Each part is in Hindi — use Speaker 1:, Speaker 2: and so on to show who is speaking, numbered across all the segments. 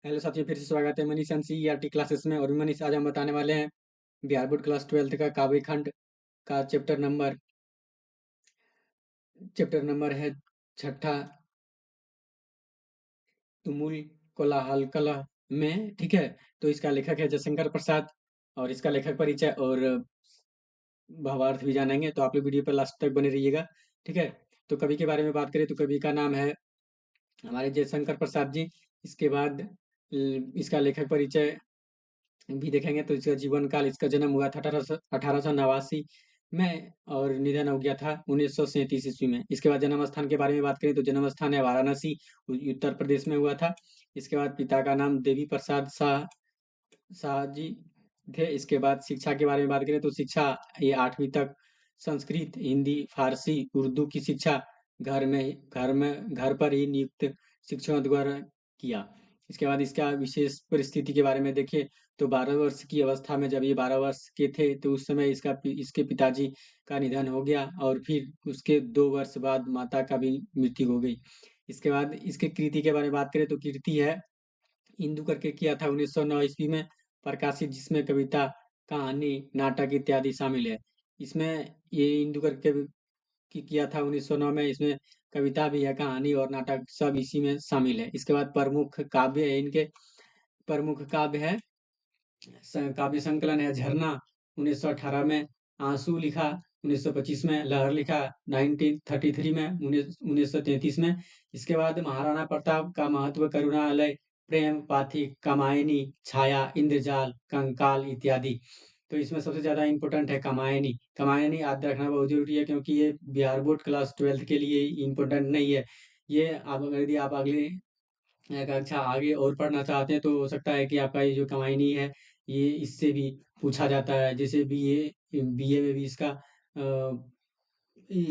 Speaker 1: हेलो साथियों, फिर से स्वागत है मनीष एनसीईआरटी क्लासेस में। और मनीष, आज हम बताने वाले हैं बिहार बोर्ड क्लास 12th का काव्य खंड का चैप्टर नंबर है छठा, तुमुल कोलाहल कलह में। ठीक है, तो इसका लेखक है जयशंकर प्रसाद, और इसका लेखक परिचय और भावार्थ भी जानेंगे। तो आप लोग वीडियो पर लास्ट तक बने रहिएगा। ठीक है, तो कवि के बारे में बात करें तो कवि का नाम है हमारे जयशंकर प्रसाद जी। इसके बाद इसका लेखक परिचय भी देखेंगे। तो इसका जीवन काल, इसका जन्म हुआ था 1889 में, और निधन हो गया था 1937 ईस्वी में। इसके बाद जन्म स्थान के बारे में बात करें तो जन्म स्थान है वाराणसी, उत्तर प्रदेश में हुआ था। इसके बाद पिता का नाम देवी प्रसाद शाह शाह जी थे। इसके बाद शिक्षा के बारे में बात करें तो शिक्षा ये 8वीं तक संस्कृत, हिंदी, फारसी, उर्दू की शिक्षा घर पर ही नियुक्त शिक्षकों द्वारा किया। इसके बाद इसका विशेष परिस्थिति के बारे में देखिए तो 12 वर्ष की अवस्था में, जब ये 12 वर्ष के थे, तो उस समय इसके पिताजी का निधन हो गया, और फिर उसके 2 वर्ष बाद माता का भी मृत्यु हो गई। इसके बाद इसके कृति के बारे में बात करें तो कृति है इंदु करके किया था 1909 ईस्वी में प्रकाशित, जिसमें कविता, कहानी, नाटक इत्यादि शामिल है। इसमें ये इंदु करके किया था 1909 में। इसमें कविता भी है, कहानी और नाटक सब इसी में शामिल है। इसके बाद प्रमुख काव्य है इनके, प्रमुख काव्य है काव्य संकलन है झरना 1918 में, आंसू लिखा 1925 में, लहर लिखा 1933 में, 1933 में। इसके बाद महाराणा प्रताप का महत्व, करुणालय, प्रेम पाथी, कामायनी, छाया, इंद्रजाल, कंकाल इत्यादि। तो इसमें सबसे ज्यादा इंपॉर्टेंट है कामायनी। कामायनी याद रखना बहुत जरूरी है, क्योंकि ये बिहार बोर्ड क्लास 12th के लिए इंपॉर्टेंट नहीं है। ये आप यदि आप अगले कक्षा आगे और पढ़ना चाहते हैं तो हो सकता है कि आपका ये जो कमायनी है, ये इससे भी पूछा जाता है। जैसे बीए में भी इसका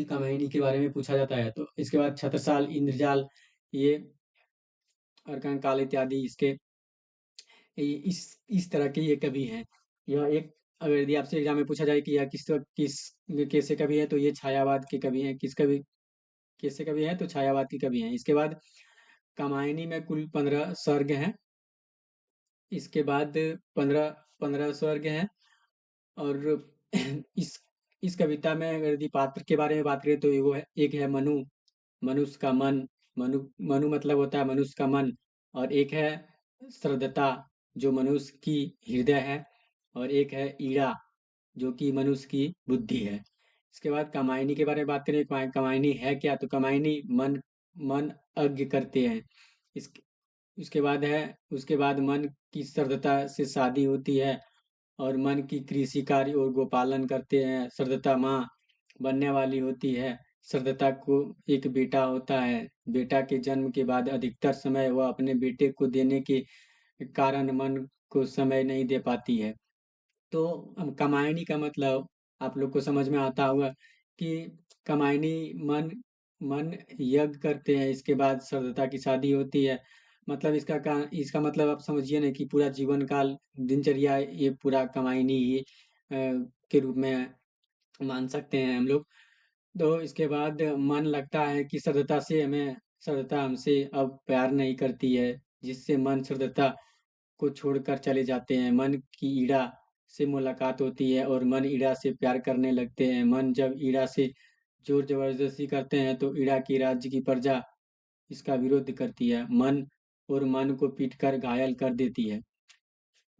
Speaker 1: कमायनी के बारे में पूछा जाता है। तो इसके बाद छत्रसाल, इंद्रजाल, ये और कंकाल इत्यादि इसके इस तरह के ये कवि हैं। यह एक, अगर यदि आपसे एग्जाम में पूछा जाए कि यह किस कैसे कवि है, तो ये छायावाद के कवि हैं। किस कवि कैसे कवि है, तो छायावाद की कवि हैं। इसके बाद कामायनी में कुल 15 सर्ग हैं। इसके बाद 15 15 स्वर्ग हैं। और इस इस कविता में अगर यदि पात्र के बारे में बात करें तो वो है, एक है मनु, मनुष्य का मन। मनु मनु मतलब होता है मनुष्य का मन। और एक है श्रद्धता, जो मनुष्य की हृदय है। और एक है ईड़ा, जो कि मनुष्य की बुद्धि है। इसके बाद कामायनी के बारे में बात करें, कामायनी है क्या, तो कामायनी मन मन अज्ञ करते हैं। इस उसके बाद है उसके बाद मन की श्रद्धता से शादी होती है, और मन की कृषि कार्य और गोपालन करते हैं। श्रद्धता माँ बनने वाली होती है। श्रद्धता को एक बेटा होता है। बेटा के जन्म के बाद अधिकतर समय वह अपने बेटे को देने के कारण मन को समय नहीं दे पाती है। तो कामायनी का मतलब आप लोग को समझ में आता होगा कि कामायनी मन मन यज्ञ करते हैं, इसके बाद श्रद्धता की शादी होती है। मतलब इसका मतलब आप समझिए ना कि पूरा जीवन काल, दिनचर्या ये पूरा कामायनी ही के रूप में मान सकते हैं हम लोग। तो इसके बाद मन लगता है कि श्रद्धता हमसे अब प्यार नहीं करती है, जिससे मन श्रद्धता को छोड़कर चले जाते हैं। मन की ईड़ा से मुलाकात होती है और मन ईड़ा से प्यार करने लगते हैं। मन जब ईड़ा से जोर जबरदस्ती करते हैं तो ईड़ा की राज्य की प्रजा इसका विरोध करती है। मन को पीटकर घायल कर देती है।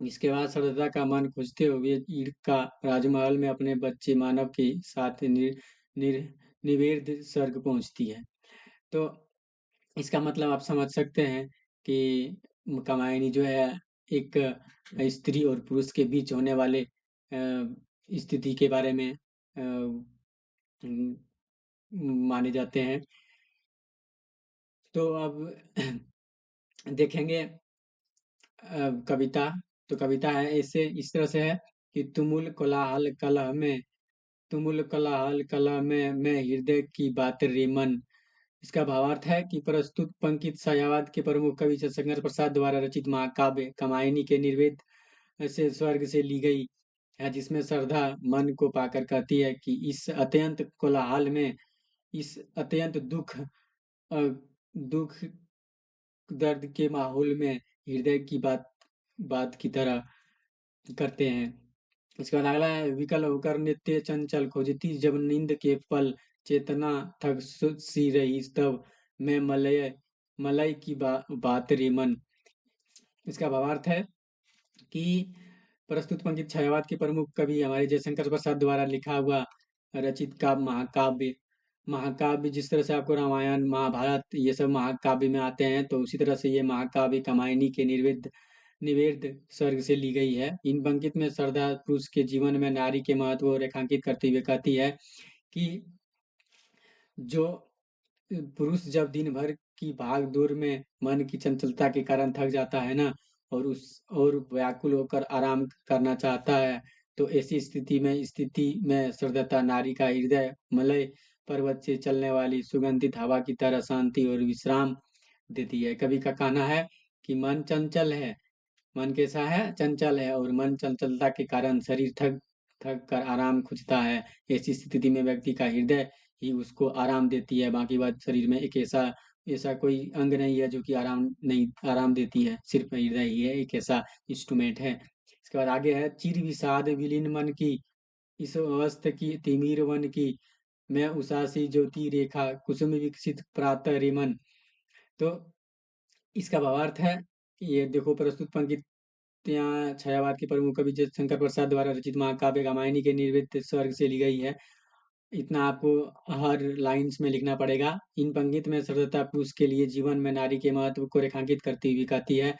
Speaker 1: इसके बाद श्रद्धा का मन खोजते हुए ईड़ का राजमहल में अपने बच्चे मानव के साथ निर्वेद स्वर्ग पहुंचती है। तो इसका मतलब आप समझ सकते हैं कि कामायनी जो है एक स्त्री और पुरुष के बीच होने वाले स्थिति के बारे में माने जाते हैं। तो अब देखेंगे कविता। तो कविता है ऐसे इस तरह से है कि तुमुल कोलाहल कलह में मैं हृदय की बात रे मन। इसका भावार्थ है कि प्रस्तुत पंक्ति छायावाद के प्रमुख कवि जयशंकर प्रसाद द्वारा रचित महाकाव्य कामायनी के निर्वेद से स्वर्ग से ली गई है, जिसमें श्रद्धा मन को पाकर कहती है कि इस अत्यंत कोलाहल में, इस अत्यंत दुख दर्द के माहौल में हृदय की बात बात की तरह करते हैं। इसके बाद अगला है, विकल होकर नित्य चंचल खोजती जब नींद के फल, चेतना थक सी रही तब मैं मलय मलय की बात रे मन। इसका भावार्थ है कि प्रस्तुत पंक्ति छायावाद के प्रमुख कवि हमारे जयशंकर प्रसाद द्वारा लिखा हुआ रचित काव्य महाकाव्य महाकाव्य जिस तरह से आपको रामायण महाभारत ये सब महाकाव्य में आते हैं, तो उसी तरह से ये महाकाव्य कामायनी के निर्वेद निवेद स्वर्ग से ली गई है। इन पंक्ति में सरदार पुरुष के जीवन में नारी के महत्व को रेखांकित करते हुए कहती है कि जो पुरुष जब दिन भर की भाग दौड़ में मन की चंचलता के कारण थक जाता है ना, और व्याकुल होकर आराम करना चाहता है, तो ऐसी स्थिति में श्रद्धता नारी का हृदय मलय पर्वत से चलने वाली सुगंधित हवा की तरह शांति और विश्राम देती है। कवि का कहना है कि मन चंचल है, मन कैसा है, चंचल है, और मन चंचलता के कारण शरीर थक थक कर आराम खोजता है। ऐसी स्थिति में व्यक्ति का हृदय ही उसको आराम देती है। बाकी बात शरीर में एक ऐसा ऐसा कोई अंग नहीं है जो कि आराम देती है, सिर्फ हृदय ही है एक ऐसा इंस्ट्रूमेंट है। इसके बाद आगे है, चिर विषाद विलीन मन की इस अवस्थ की तिमिर वन की, मैं उषा सी ज्योति रेखा कुसुम विकसित प्रातः रिमन। तो इसका भावार्थ है, ये देखो प्रस्तुत पंक्तियां छायावाद के प्रमुख कवि जयशंकर प्रसाद द्वारा रचित महाकाव्य रामायणी के निर्वृत्त स्वर्ग से ली गई है। इतना आपको हर लाइन्स में लिखना पड़ेगा। इन पंक्ति में सरलता पुरुष के लिए जीवन में नारी के महत्व को रेखांकित करती हुई कहती है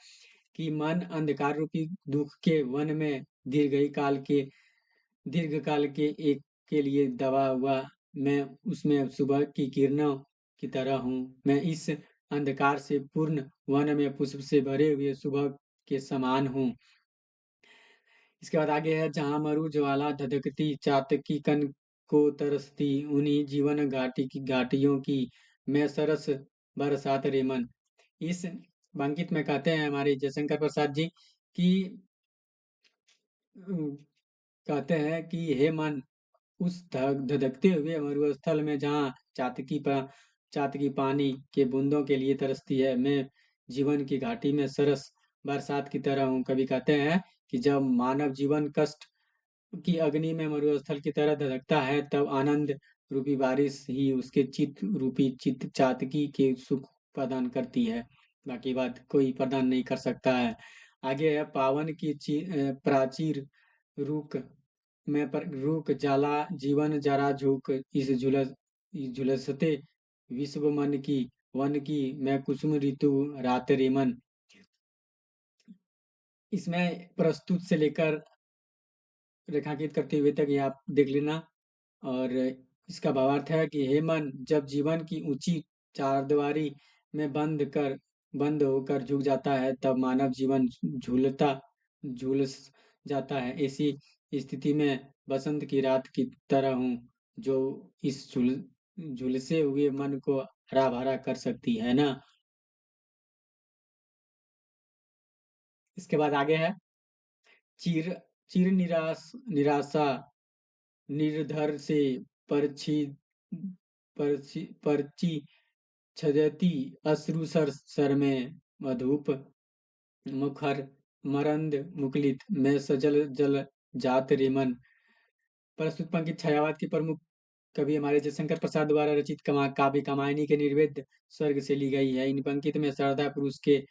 Speaker 1: कि मन अंधकार रूपी दुख के वन में दीर्घ काल के एक के लिए दबा हुआ, मैं उसमें सुबह की किरणों की तरह हूँ। मैं इस अंधकार से पूर्ण वन में पुष्प से भरे हुए सुबह के समान हूँ। इसके बाद आगे है, जहाँ मरु ज्वाला धधकती चातकी कन को तरसती, उन्हीं जीवन घाटियों की मैं सरस बरसात रेमन। इस अंकित में कहते हैं हमारे जयशंकर प्रसाद जी कि कहते हैं कि हे मन, उस धधकते हुए मरुस्थल में जहाँ चातकी पानी के बूंदों के लिए तरसती है, मैं जीवन की घाटी में सरस बरसात की तरह हूँ। कवि कहते हैं कि जब मानव जीवन कष्ट की अग्नि में मरुस्थल की तरह धधकता है, तब आनंद रूपी बारिश ही उसके चित्त रूपी चित्त चातकी के सुख प्रदान करती है। बाकी बात कोई प्रदान नहीं कर सकता है। आगे है, पावन की प्राचीर रुक में पर रुक जाला जीवन जरा झुक, इस झुलसते विश्व मन की वन की मैं कुसुम ऋतु रात रेमन। इसमें प्रस्तुत से लेकर रेखांकित करते हुए तक ये आप देख लेना। और इसका भावार्थ है कि हे मन, जब जीवन की ऊंची चारदीवारी में बंद होकर झुक जाता है, तब मानव जीवन झुलस जाता है। ऐसी स्थिति में बसंत की रात की तरह हूँ, जो इस झुलसे हुए मन को हरा भरा कर सकती है ना। इसके बाद आगे है, चिर चिर निराशा निर्धर से परछी परची छजती अश्रु सर में मधुप मुखर मरंद मुकुलित मैं सजल जल जात रेमन। प्रस्तुत पंक्ति छायावाद के प्रमुख कवि हमारे जयशंकर प्रसाद द्वारा रचित काव्य कामायनी के निर्वेद स्वर्ग से ली गई है। इन पंक्ति में श्रद्धा पुरुष के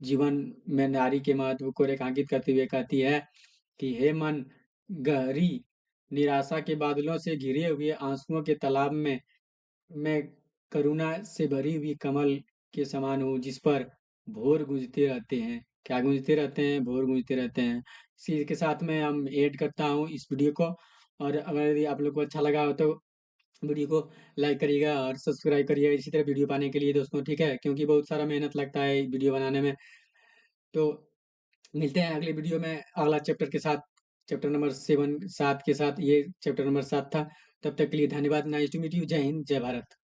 Speaker 1: जीवन में नारी के महत्व को रेखांकित करते हुए कहती है कि हे मन, गहरी निराशा के बादलों से घिरे हुए आंसुओं के तालाब में मैं करुणा से भरी हुई कमल के समान हूँ, जिस पर भोर गूंजते रहते हैं। क्या गूंजते रहते हैं? भोर गूंजते रहते हैं। इसी के साथ में हम ऐड करता हूँ इस वीडियो को। और अगर यदि आप लोग को अच्छा लगा हो तो वीडियो को लाइक करिएगा और सब्सक्राइब करिएगा इसी तरह वीडियो पाने के लिए दोस्तों, ठीक है? क्योंकि बहुत सारा मेहनत लगता है वीडियो बनाने में। तो मिलते हैं अगले वीडियो में अगला चैप्टर के साथ, चैप्टर नंबर 7 के साथ। ये चैप्टर नंबर 7 था। तब तक के लिए धन्यवाद। Nice to meet you. जय हिंद, जय भारत।